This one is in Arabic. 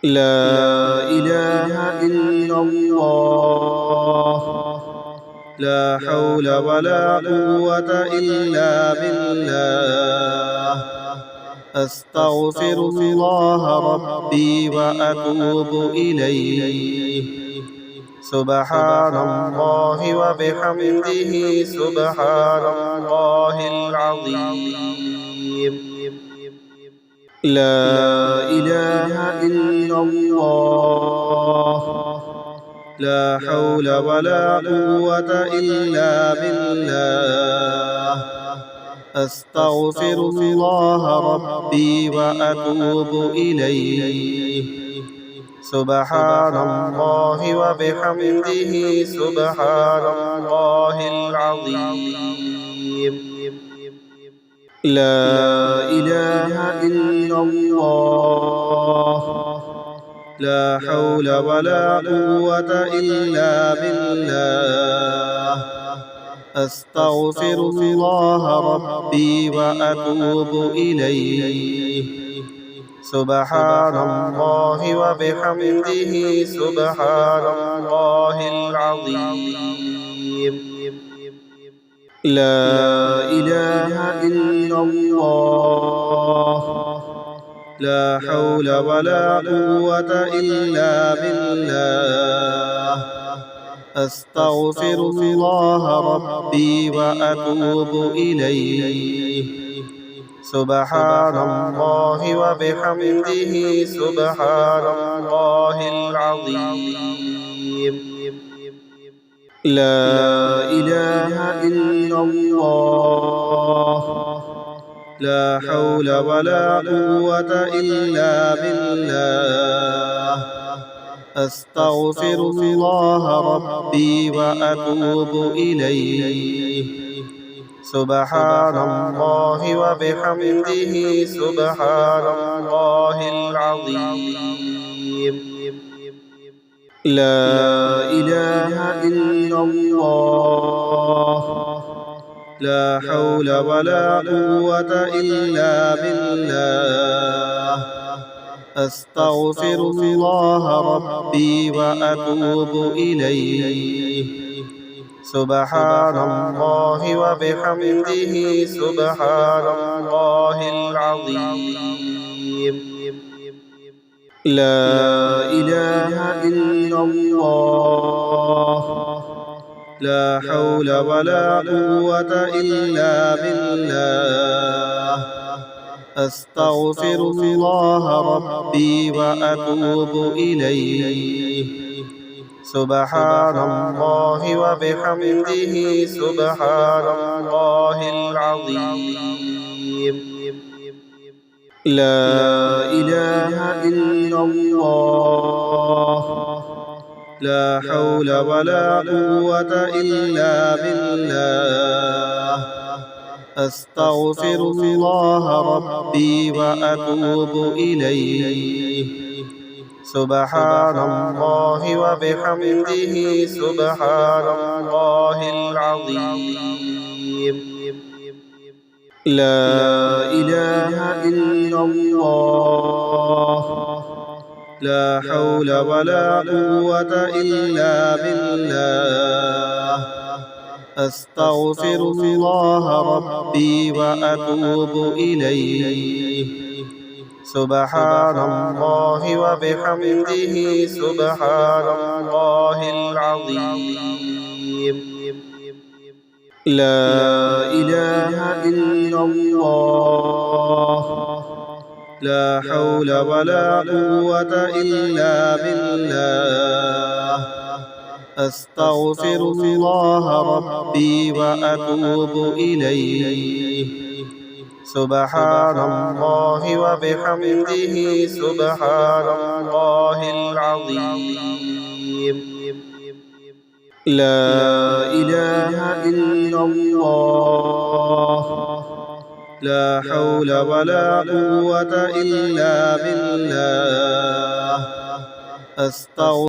لا إله إلا الله لا حول ولا قوة إلا بالله أستغفر الله ربي وأتوب إليه سبحان الله وبحمده سبحان الله العظيم لا إله إلا الله لا حول ولا قوة إلا بالله أستغفر الله ربي وأتوب إليه سبحان الله وبحمده سبحان الله العظيم لا إله إلا الله لا حول ولا قوة إلا بالله أستغفر الله ربي وأتوب إليه سبحان الله وبحمده سبحان الله العظيم لا إله إلا الله لا حول ولا قوة إلا بالله أستغفر الله ربي وأتوب إليه سبحان الله وبحمده سبحان الله العظيم لا إله إلا الله لا حول ولا قوة إلا بالله أستغفر الله ربي وأتوب إليه سبحان الله وبحمده سبحان الله العظيم لا إله إلا الله لا حول ولا قوة إلا بالله أستغفر الله ربي وأتوب إليه سبحان الله وبحمده سبحان الله العظيم لا إله إلا الله لا حول ولا قوة إلا بالله أستغفر الله ربي وأتوب إليه سبحان الله وبحمده سبحان الله العظيم لا إله إلا الله لا حول ولا قوة إلا بالله أستغفر الله ربي وأتوب إليه سبحان الله وبحمده سبحان الله العظيم لا إله إلا الله لا حول ولا قوة إلا بالله أستغفر الله ربي وأتوب إليه سبحان الله وبحمده سبحان الله العظيم لا إله إلا الله لا حول ولا قوة إلا بالله أستغفر الله ربي وأتوب إليه سبحان الله وبحمده سبحان الله العظيم لا إله إلا الله لا حول ولا قوة إلا بالله أستغفر